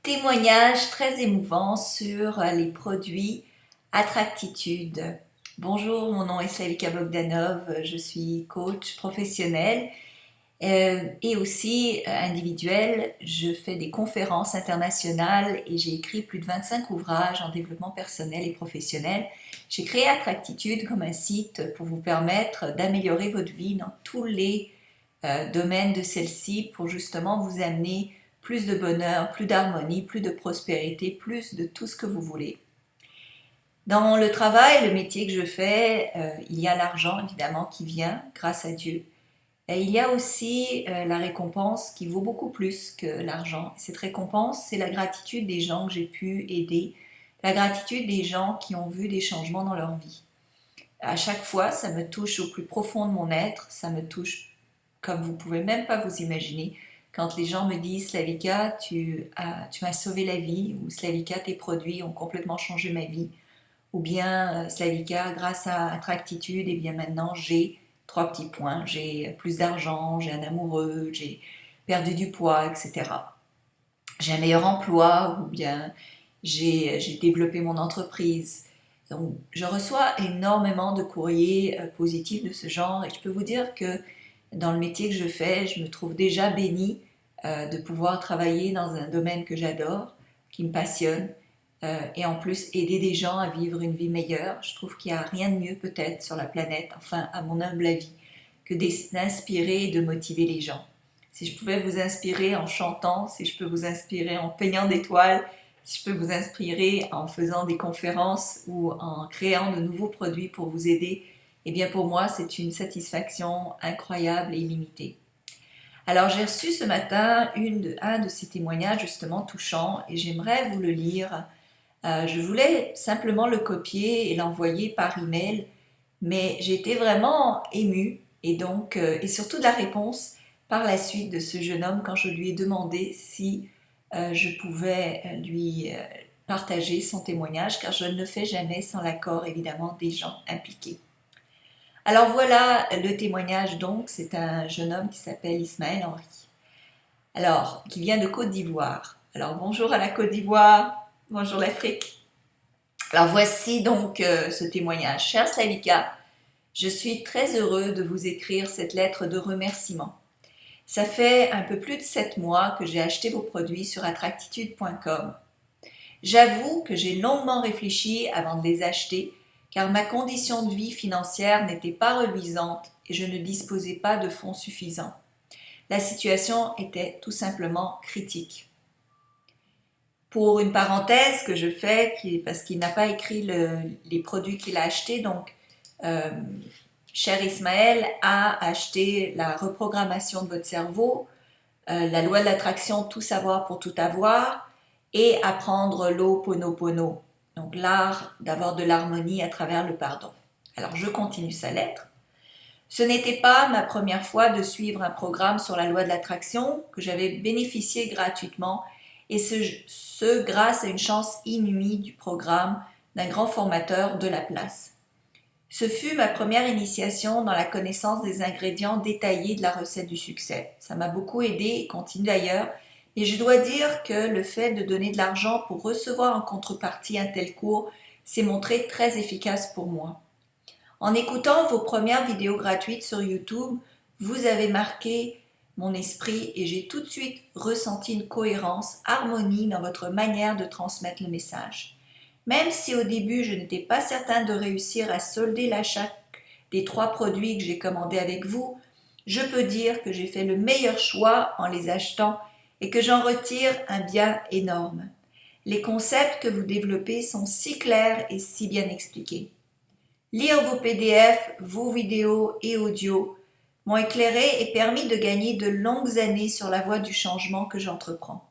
Témoignage très émouvant sur les produits Attractitude. Bonjour, mon nom est Slavika Bogdanov, je suis coach professionnel et aussi individuel. Je fais des conférences internationales et j'ai écrit plus de 25 ouvrages en développement personnel et professionnel. J'ai créé Attractitude comme un site pour vous permettre d'améliorer votre vie dans tous les domaines de celle-ci pour justement vous amener plus de bonheur, plus d'harmonie, plus de prospérité, plus de tout ce que vous voulez. Dans le travail, le métier que je fais, il y a l'argent évidemment qui vient grâce à Dieu. Et il y a aussi la récompense qui vaut beaucoup plus que l'argent. Cette récompense, c'est la gratitude des gens que j'ai pu aider, la gratitude des gens qui ont vu des changements dans leur vie. À chaque fois, ça me touche au plus profond de mon être, ça me touche comme vous pouvez même pas vous imaginer. Quand les gens me disent Slavika, tu m'as sauvé la vie, ou Slavika, tes produits ont complètement changé ma vie, ou bien Slavika, grâce à Attractitude, et bien maintenant j'ai trois petits points, j'ai plus d'argent, j'ai un amoureux, j'ai perdu du poids, etc. J'ai un meilleur emploi, ou bien j'ai développé mon entreprise. Donc, je reçois énormément de courriers positifs de ce genre et je peux vous dire que dans le métier que je fais, je me trouve déjà bénie de pouvoir travailler dans un domaine que j'adore, qui me passionne et en plus aider des gens à vivre une vie meilleure. Je trouve qu'il n'y a rien de mieux peut-être sur la planète, enfin à mon humble avis, que d'inspirer et de motiver les gens. Si je pouvais vous inspirer en chantant, si je peux vous inspirer en peignant d'étoiles, si je peux vous inspirer en faisant des conférences ou en créant de nouveaux produits pour vous aider, eh bien pour moi c'est une satisfaction incroyable et illimitée. Alors j'ai reçu ce matin un de ces témoignages justement touchants et j'aimerais vous le lire. Je voulais simplement le copier et l'envoyer par email, mais j'ai été vraiment émue et surtout de la réponse par la suite de ce jeune homme quand je lui ai demandé si je pouvais lui partager son témoignage, car je ne le fais jamais sans l'accord évidemment des gens impliqués. Alors voilà le témoignage donc, c'est un jeune homme qui s'appelle Ismaël Henry. Alors, qui vient de Côte d'Ivoire. Alors bonjour à la Côte d'Ivoire, bonjour l'Afrique. Alors voici donc ce témoignage. Cher Slavika, je suis très heureux de vous écrire cette lettre de remerciement. Ça fait un peu plus de 7 mois que j'ai acheté vos produits sur attractitude.com. J'avoue que j'ai longuement réfléchi avant de les acheter car ma condition de vie financière n'était pas reluisante et je ne disposais pas de fonds suffisants. La situation était tout simplement critique. Pour une parenthèse que je fais, parce qu'il n'a pas écrit les produits qu'il a achetés, donc cher Ismaël a acheté la reprogrammation de votre cerveau, la loi de l'attraction, tout savoir pour tout avoir, et apprendre l'Ho'oponopono, donc l'art d'avoir de l'harmonie à travers le pardon. Alors je continue sa lettre. Ce n'était pas ma première fois de suivre un programme sur la loi de l'attraction que j'avais bénéficié gratuitement et ce grâce à une chance inouïe du programme d'un grand formateur de la place. Ce fut ma première initiation dans la connaissance des ingrédients détaillés de la recette du succès. Ça m'a beaucoup aidé et continue d'ailleurs, et je dois dire que le fait de donner de l'argent pour recevoir en contrepartie un tel cours s'est montré très efficace pour moi. En écoutant vos premières vidéos gratuites sur YouTube, vous avez marqué mon esprit et j'ai tout de suite ressenti une cohérence, harmonie dans votre manière de transmettre le message. Même si au début je n'étais pas certain de réussir à solder l'achat des 3 produits que j'ai commandés avec vous, je peux dire que j'ai fait le meilleur choix en les achetant et que j'en retire un bien énorme. Les concepts que vous développez sont si clairs et si bien expliqués. Lire vos PDF, vos vidéos et audios m'ont éclairé et permis de gagner de longues années sur la voie du changement que j'entreprends.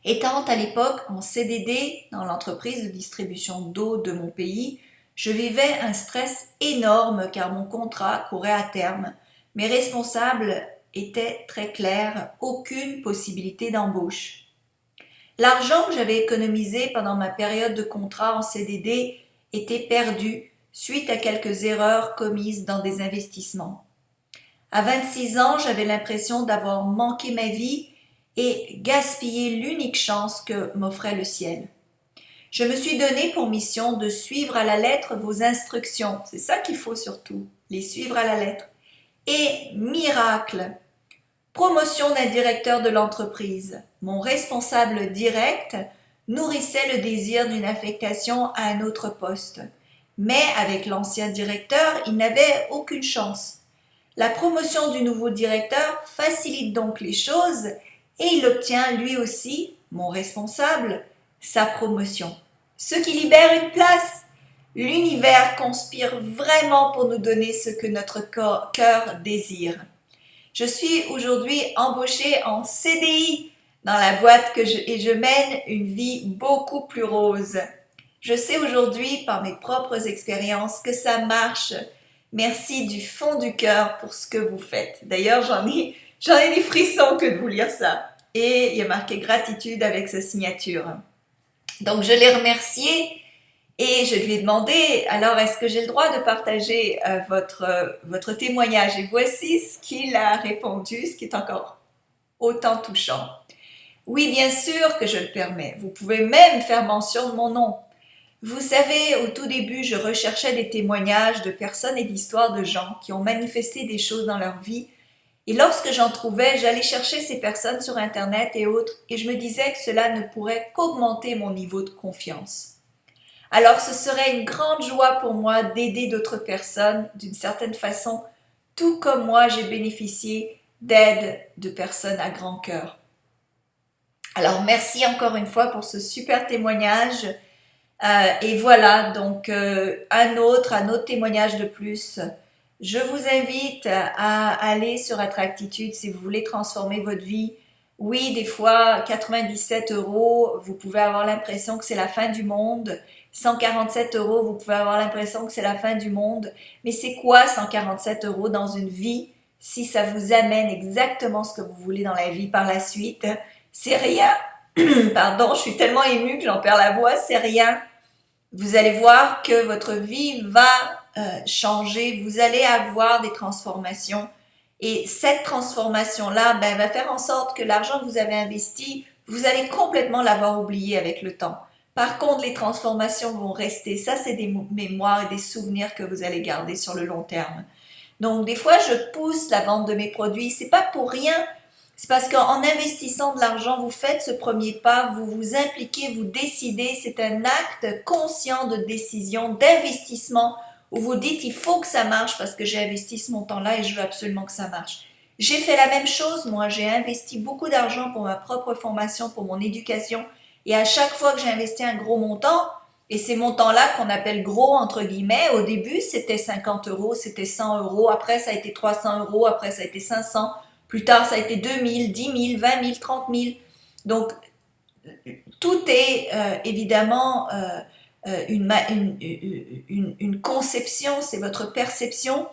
Étant à l'époque en CDD dans l'entreprise de distribution d'eau de mon pays, je vivais un stress énorme car mon contrat courait à terme. Mes responsables étaient très clairs, aucune possibilité d'embauche. L'argent que j'avais économisé pendant ma période de contrat en CDD était perdu suite à quelques erreurs commises dans des investissements. À 26 ans, j'avais l'impression d'avoir manqué ma vie et gaspiller l'unique chance que m'offrait le ciel. Je me suis donné pour mission de suivre à la lettre vos instructions. C'est ça qu'il faut surtout, les suivre à la lettre. Et miracle, promotion d'un directeur de l'entreprise. Mon responsable direct nourrissait le désir d'une affectation à un autre poste. Mais avec l'ancien directeur, il n'avait aucune chance. La promotion du nouveau directeur facilite donc les choses et il obtient lui aussi, mon responsable, sa promotion. Ce qui libère une place. L'univers conspire vraiment pour nous donner ce que notre cœur désire. Je suis aujourd'hui embauchée en CDI dans la boîte et je mène une vie beaucoup plus rose. Je sais aujourd'hui par mes propres expériences que ça marche. Merci du fond du cœur pour ce que vous faites. D'ailleurs, j'en ai des frissons que de vous lire ça. Et il y a marqué gratitude avec sa signature. Donc, je l'ai remercié et je lui ai demandé, alors est-ce que j'ai le droit de partager votre témoignage? Et voici ce qu'il a répondu, ce qui est encore autant touchant. Oui, bien sûr que je le permets. Vous pouvez même faire mention de mon nom. Vous savez, au tout début, je recherchais des témoignages de personnes et d'histoires de gens qui ont manifesté des choses dans leur vie. Et lorsque j'en trouvais, j'allais chercher ces personnes sur Internet et autres, et je me disais que cela ne pourrait qu'augmenter mon niveau de confiance. Alors ce serait une grande joie pour moi d'aider d'autres personnes d'une certaine façon, tout comme moi j'ai bénéficié d'aide de personnes à grand cœur. Alors merci encore une fois pour ce super témoignage. Et voilà, donc un autre témoignage de plus. Je vous invite à aller sur Attractitude si vous voulez transformer votre vie. Oui, des fois, 97 €, vous pouvez avoir l'impression que c'est la fin du monde. 147 €, vous pouvez avoir l'impression que c'est la fin du monde. Mais c'est quoi 147 € dans une vie si ça vous amène exactement ce que vous voulez dans la vie par la suite? C'est rien. Pardon, je suis tellement émue que j'en perds la voix, c'est rien. Vous allez voir que votre vie va changer, vous allez avoir des transformations et cette transformation-là va faire en sorte que l'argent que vous avez investi, vous allez complètement l'avoir oublié avec le temps. Par contre, les transformations vont rester. Ça, c'est des mémoires et des souvenirs que vous allez garder sur le long terme. Donc, des fois, je pousse la vente de mes produits. C'est pas pour rien. C'est parce qu'en investissant de l'argent, vous faites ce premier pas, vous vous impliquez, vous décidez. C'est un acte conscient de décision, d'investissement, où vous dites il faut que ça marche parce que j'ai investi ce montant-là et je veux absolument que ça marche. J'ai fait la même chose, moi, j'ai investi beaucoup d'argent pour ma propre formation, pour mon éducation, et à chaque fois que j'ai investi un gros montant, et ces montants-là qu'on appelle gros entre guillemets, au début c'était 50 €, c'était 100 €, après ça a été 300 €, après ça a été 500, plus tard ça a été 2000, 10 000, 20 000, 30 000. Donc tout est évidemment une conception, c'est votre perception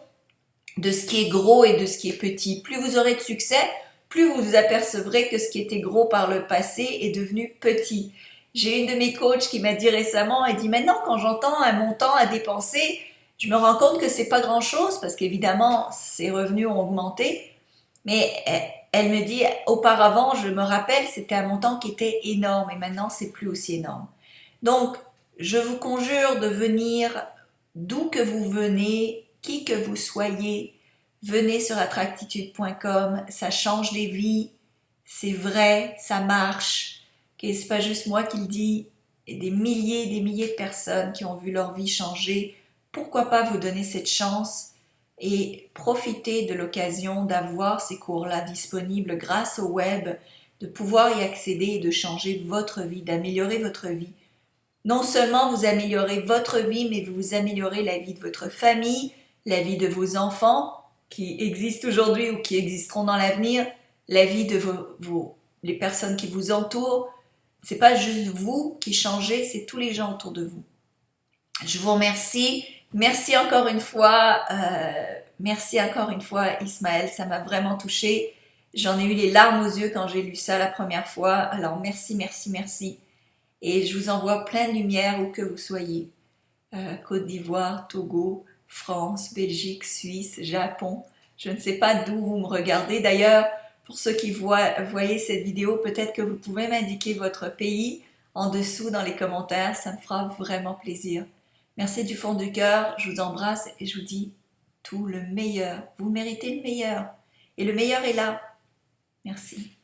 de ce qui est gros et de ce qui est petit. Plus vous aurez de succès, plus vous vous apercevrez que ce qui était gros par le passé est devenu petit. J'ai une de mes coachs qui m'a dit récemment, elle dit maintenant quand j'entends un montant à dépenser, je me rends compte que c'est pas grand chose parce qu'évidemment ses revenus ont augmenté, mais elle me dit auparavant, je me rappelle, c'était un montant qui était énorme et maintenant c'est plus aussi énorme. Donc je vous conjure de venir d'où que vous venez, qui que vous soyez, venez sur attractitude.com, ça change des vies, c'est vrai, ça marche. Okay, c'est pas juste moi qui le dis, et des milliers de personnes qui ont vu leur vie changer. Pourquoi pas vous donner cette chance et profiter de l'occasion d'avoir ces cours-là disponibles grâce au web, de pouvoir y accéder et de changer votre vie, d'améliorer votre vie. Non seulement vous améliorez votre vie, mais vous améliorez la vie de votre famille, la vie de vos enfants qui existent aujourd'hui ou qui existeront dans l'avenir, la vie de les personnes qui vous entourent. C'est pas juste vous qui changez, c'est tous les gens autour de vous. Je vous remercie. Merci encore une fois. Ismaël, ça m'a vraiment touchée. J'en ai eu les larmes aux yeux quand j'ai lu ça la première fois. Alors merci. Et je vous envoie plein de lumière où que vous soyez. Côte d'Ivoire, Togo, France, Belgique, Suisse, Japon. Je ne sais pas d'où vous me regardez. D'ailleurs, Pour ceux qui voyez cette vidéo, peut-être que vous pouvez m'indiquer votre pays en dessous dans les commentaires, ça me fera vraiment plaisir. Merci du fond du cœur, je vous embrasse et je vous dis tout le meilleur. Vous méritez le meilleur et le meilleur est là. Merci.